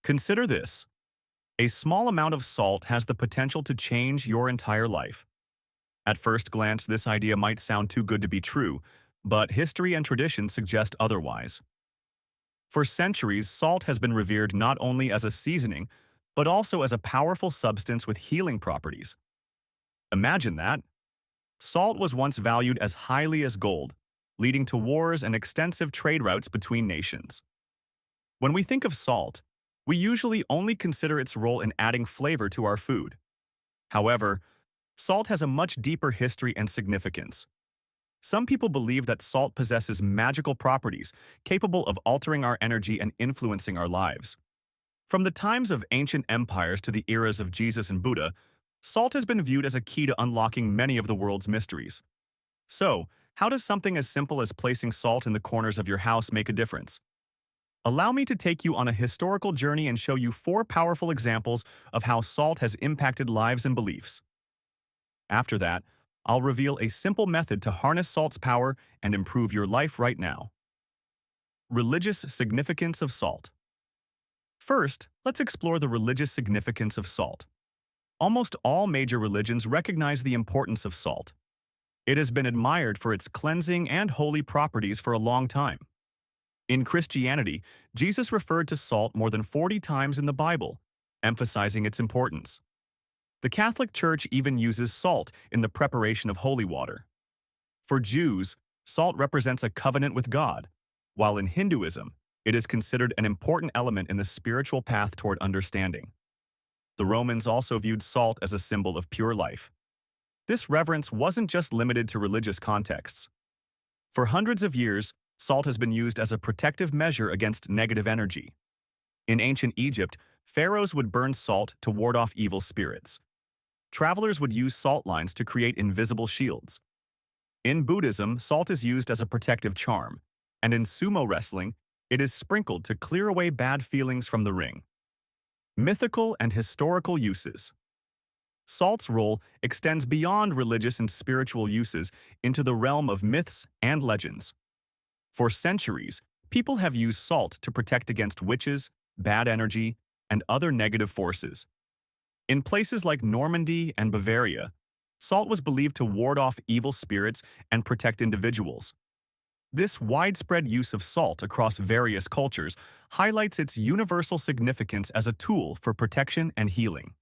Consider this. A small amount of salt has the potential to change your entire life. At first glance, this idea might sound too good to be true, but history and tradition suggest otherwise. For centuries, salt has been revered not only as a seasoning, but also as a powerful substance with healing properties. Imagine that. Salt was once valued as highly as gold, leading to wars and extensive trade routes between nations. When we think of salt, we usually only consider its role in adding flavor to our food. However, salt has a much deeper history and significance. Some people believe that salt possesses magical properties capable of altering our energy and influencing our lives. From the times of ancient empires to the eras of Jesus and Buddha, salt has been viewed as a key to unlocking many of the world's mysteries. So, how does something as simple as placing salt in the corners of your house make a difference? Allow me to take you on a historical journey and show you 4 powerful examples of how salt has impacted lives and beliefs. After that, I'll reveal a simple method to harness salt's power and improve your life right now. Religious significance of salt. First, let's explore the religious significance of salt. Almost all major religions recognize the importance of salt. It has been admired for its cleansing and holy properties for a long time. In Christianity, Jesus referred to salt more than 40 times in the Bible, emphasizing its importance. The Catholic Church even uses salt in the preparation of holy water. For Jews, salt represents a covenant with God, while in Hinduism, it is considered an important element in the spiritual path toward understanding. The Romans also viewed salt as a symbol of pure life. This reverence wasn't just limited to religious contexts. For hundreds of years, salt has been used as a protective measure against negative energy. In ancient Egypt, pharaohs would burn salt to ward off evil spirits. Travelers would use salt lines to create invisible shields. In Buddhism, salt is used as a protective charm, and in sumo wrestling, it is sprinkled to clear away bad feelings from the ring. Mythical and historical uses. Salt's role extends beyond religious and spiritual uses into the realm of myths and legends. For centuries, people have used salt to protect against witches, bad energy, and other negative forces. In places like Normandy and Bavaria, salt was believed to ward off evil spirits and protect individuals. This widespread use of salt across various cultures highlights its universal significance as a tool for protection and healing.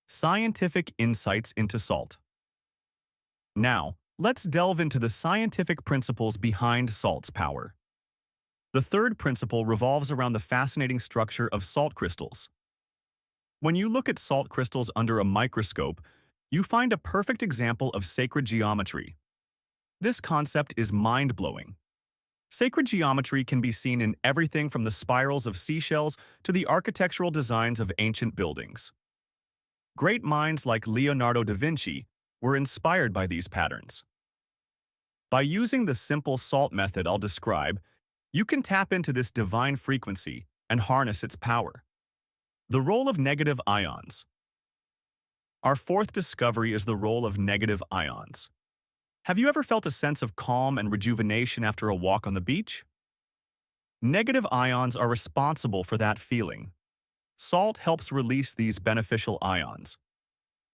Scientific insights into salt. Now, let's delve into the scientific principles behind salt's power. The third principle revolves around the fascinating structure of salt crystals. When you look at salt crystals under a microscope, you find a perfect example of sacred geometry. This concept is mind-blowing. Sacred geometry can be seen in everything from the spirals of seashells to the architectural designs of ancient buildings. Great minds like Leonardo da Vinci were inspired by these patterns. By using the simple salt method I'll describe, you can tap into this divine frequency and harness its power. The role of negative ions. Our fourth discovery is the role of negative ions. Have you ever felt a sense of calm and rejuvenation after a walk on the beach? Negative ions are responsible for that feeling. Salt helps release these beneficial ions.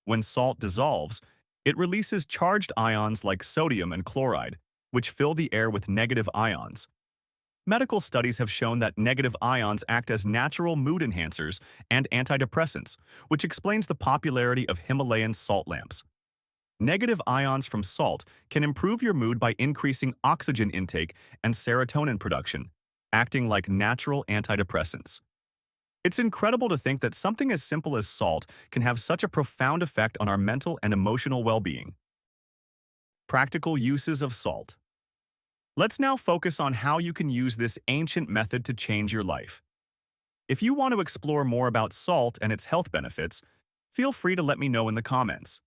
When salt dissolves, it releases charged ions like sodium and chloride, which fill the air with negative ions. Medical studies have shown that negative ions act as natural mood enhancers and antidepressants, which explains the popularity of Himalayan salt lamps. Negative ions from salt can improve your mood by increasing oxygen intake and serotonin production, acting like natural antidepressants. It's incredible to think that something as simple as salt can have such a profound effect on our mental and emotional well-being. Practical uses of salt. Let's now focus on how you can use this ancient method to change your life. If you want to explore more about salt and its health benefits, feel free to let me know in the comments.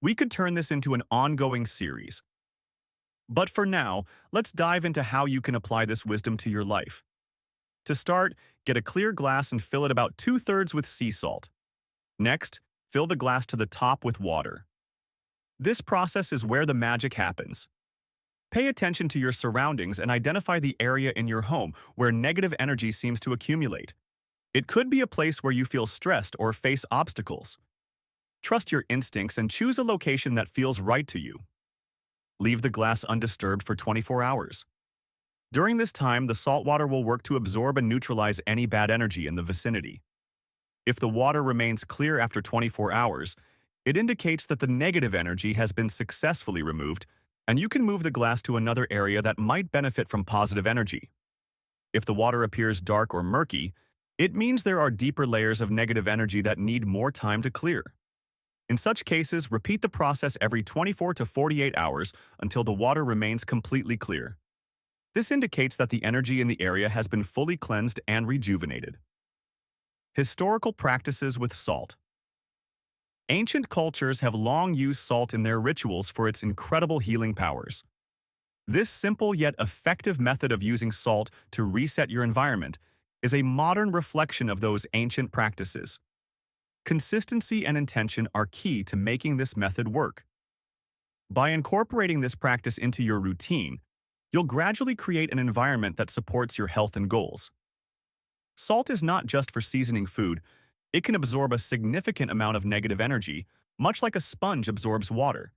We could turn this into an ongoing series. But for now, let's dive into how you can apply this wisdom to your life. To start, get a clear glass and fill it about 2/3 with sea salt. Next, fill the glass to the top with water. This process is where the magic happens. Pay attention to your surroundings and identify the area in your home where negative energy seems to accumulate. It could be a place where you feel stressed or face obstacles. Trust your instincts and choose a location that feels right to you. Leave the glass undisturbed for 24 hours. During this time, the salt water will work to absorb and neutralize any bad energy in the vicinity. If the water remains clear after 24 hours, it indicates that the negative energy has been successfully removed, and you can move the glass to another area that might benefit from positive energy. If the water appears dark or murky, it means there are deeper layers of negative energy that need more time to clear. In such cases, repeat the process every 24 to 48 hours until the water remains completely clear. This indicates that the energy in the area has been fully cleansed and rejuvenated. Historical practices with salt. Ancient cultures have long used salt in their rituals for its incredible healing powers. This simple yet effective method of using salt to reset your environment is a modern reflection of those ancient practices. Consistency and intention are key to making this method work. By incorporating this practice into your routine, you'll gradually create an environment that supports your health and goals. Salt is not just for seasoning food. It can absorb a significant amount of negative energy, much like a sponge absorbs water.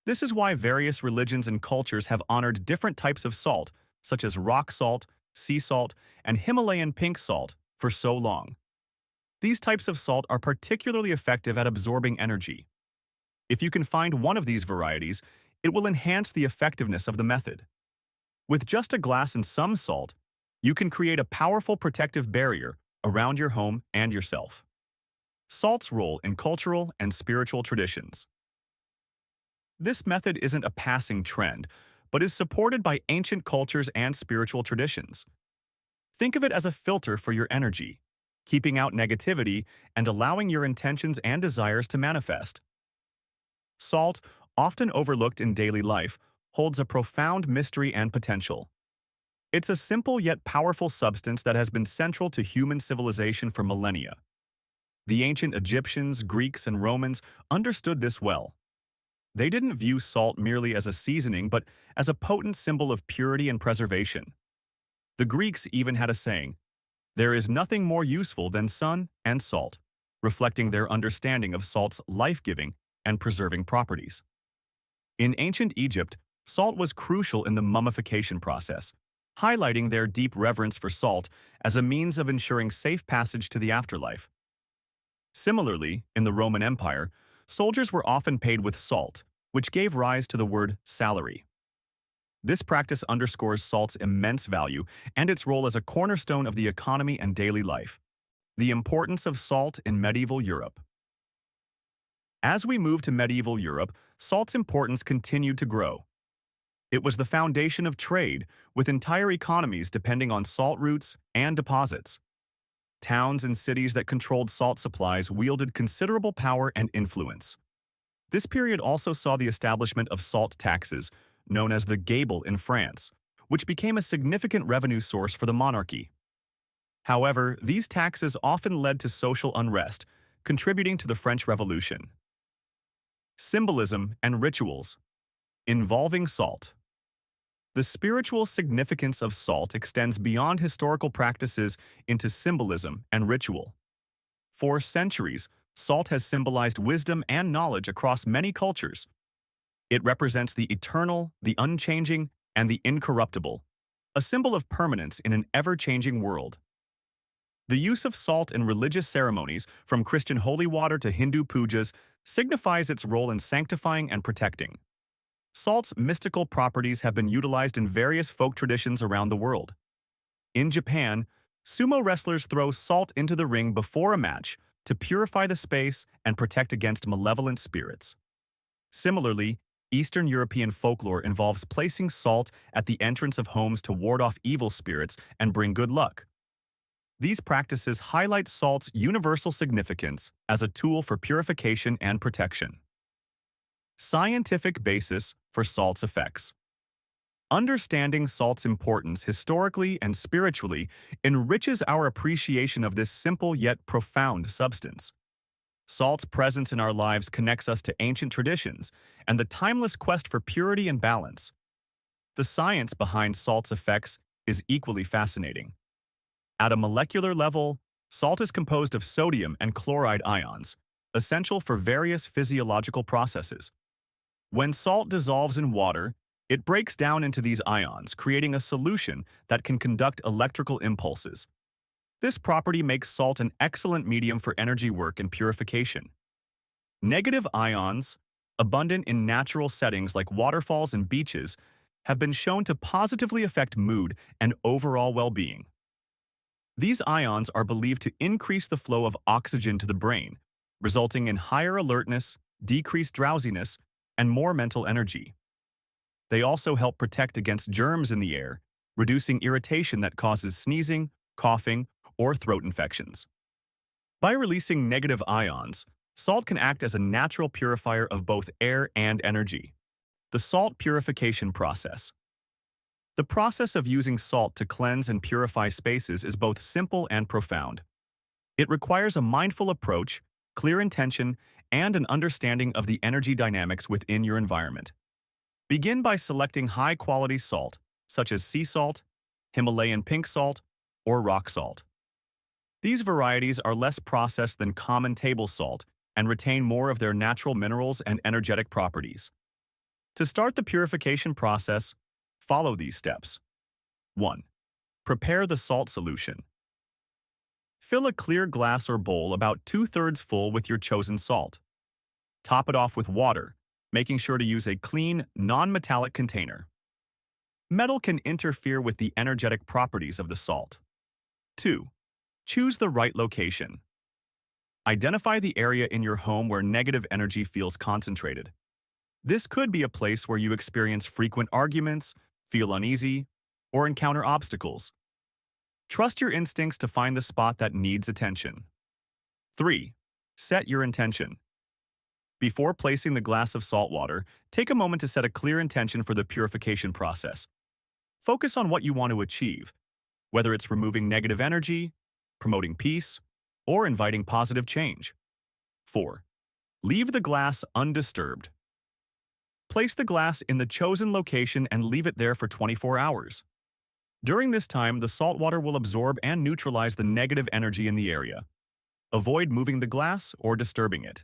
This is why various religions and cultures have honored different types of salt, such as rock salt, sea salt, and Himalayan pink salt, for so long. These types of salt are particularly effective at absorbing energy. If you can find one of these varieties, it will enhance the effectiveness of the method. With just a glass and some salt, you can create a powerful protective barrier around your home and yourself. Salt's role in cultural and spiritual traditions. This method isn't a passing trend, but is supported by ancient cultures and spiritual traditions. Think of it as a filter for your energy, keeping out negativity and allowing your intentions and desires to manifest. Salt, often overlooked in daily life, holds a profound mystery and potential. It's a simple yet powerful substance that has been central to human civilization for millennia. The ancient Egyptians, Greeks, and Romans understood this well. They didn't view salt merely as a seasoning, but as a potent symbol of purity and preservation. The Greeks even had a saying, "There is nothing more useful than sun and salt," reflecting their understanding of salt's life-giving and preserving properties. In ancient Egypt, salt was crucial in the mummification process, highlighting their deep reverence for salt as a means of ensuring safe passage to the afterlife. Similarly, in the Roman Empire, soldiers were often paid with salt, which gave rise to the word salary. This practice underscores salt's immense value and its role as a cornerstone of the economy and daily life. The importance of salt in medieval Europe. As we move to medieval Europe, salt's importance continued to grow. It was the foundation of trade, with entire economies depending on salt routes and deposits. Towns and cities that controlled salt supplies wielded considerable power and influence. This period also saw the establishment of salt taxes, known as the gabelle in France, which became a significant revenue source for the monarchy. However, these taxes often led to social unrest, contributing to the French Revolution. Symbolism and rituals. Involving salt. The spiritual significance of salt extends beyond historical practices into symbolism and ritual. For centuries, salt has symbolized wisdom and knowledge across many cultures. It represents the eternal, the unchanging, and the incorruptible, a symbol of permanence in an ever-changing world. The use of salt in religious ceremonies, from Christian holy water to Hindu pujas, signifies its role in sanctifying and protecting. Salt's mystical properties have been utilized in various folk traditions around the world. In Japan, sumo wrestlers throw salt into the ring before a match to purify the space and protect against malevolent spirits. Similarly, Eastern European folklore involves placing salt at the entrance of homes to ward off evil spirits and bring good luck. These practices highlight salt's universal significance as a tool for purification and protection. Scientific basis for salt's effects. Understanding salt's importance historically and spiritually enriches our appreciation of this simple yet profound substance. Salt's presence in our lives connects us to ancient traditions and the timeless quest for purity and balance. The science behind salt's effects is equally fascinating. At a molecular level, Salt is composed of sodium and chloride ions, essential for various physiological processes. When salt dissolves in water, it breaks down into these ions, creating a solution that can conduct electrical impulses. This property makes salt an excellent medium for energy work and purification. Negative ions, abundant in natural settings like waterfalls and beaches, have been shown to positively affect mood and overall well-being. These ions are believed to increase the flow of oxygen to the brain, resulting in higher alertness, decreased drowsiness, and more mental energy. They also help protect against germs in the air, reducing irritation that causes sneezing, coughing, or throat infections. By releasing negative ions, salt can act as a natural purifier of both air and energy. The salt purification process. The process of using salt to cleanse and purify spaces is both simple and profound. It requires a mindful approach, clear intention, and an understanding of the energy dynamics within your environment. Begin by selecting high-quality salt, such as sea salt, Himalayan pink salt, or rock salt. These varieties are less processed than common table salt and retain more of their natural minerals and energetic properties. To start the purification process, follow these steps. 1. Prepare the salt solution. Fill a clear glass or bowl about 2/3 full with your chosen salt. Top it off with water, making sure to use a clean, non-metallic container. Metal can interfere with the energetic properties of the salt. 2. Choose the right location. Identify the area in your home where negative energy feels concentrated. This could be a place where you experience frequent arguments, feel uneasy, or encounter obstacles. Trust your instincts to find the spot that needs attention. 3. Set your intention. Before placing the glass of salt water, take a moment to set a clear intention for the purification process. Focus on what you want to achieve, whether it's removing negative energy, promoting peace, or inviting positive change. 4. Leave the glass undisturbed. Place the glass in the chosen location and leave it there for 24 hours. During this time, the salt water will absorb and neutralize the negative energy in the area. Avoid moving the glass or disturbing it.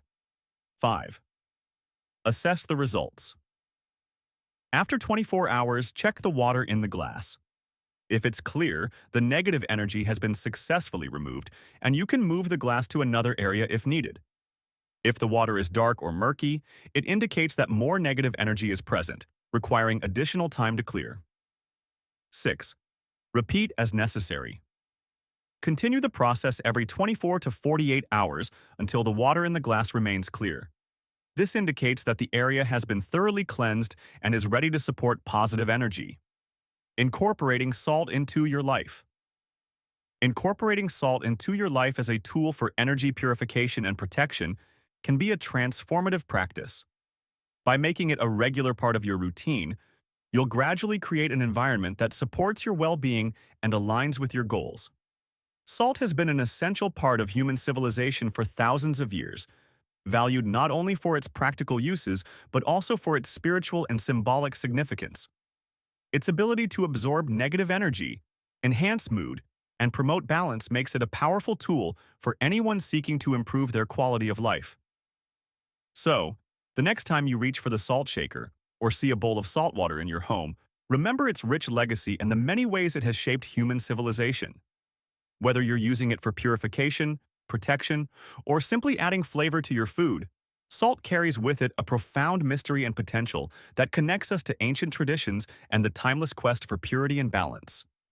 5. Assess the results. After 24 hours, check the water in the glass. If it's clear, the negative energy has been successfully removed, and you can move the glass to another area if needed. If the water is dark or murky, it indicates that more negative energy is present, requiring additional time to clear. 6. Repeat as necessary. Continue the process every 24 to 48 hours until the water in the glass remains clear. This indicates that the area has been thoroughly cleansed and is ready to support positive energy. Incorporating salt into your life. Incorporating salt into your life as a tool for energy purification and protection can be a transformative practice. By making it a regular part of your routine, you'll gradually create an environment that supports your well-being and aligns with your goals. Salt has been an essential part of human civilization for thousands of years, valued not only for its practical uses, but also for its spiritual and symbolic significance. Its ability to absorb negative energy, enhance mood, and promote balance makes it a powerful tool for anyone seeking to improve their quality of life. So, the next time you reach for the salt shaker or see a bowl of salt water in your home, remember its rich legacy and the many ways it has shaped human civilization. Whether you're using it for purification, protection, or simply adding flavor to your food, salt carries with it a profound mystery and potential that connects us to ancient traditions and the timeless quest for purity and balance.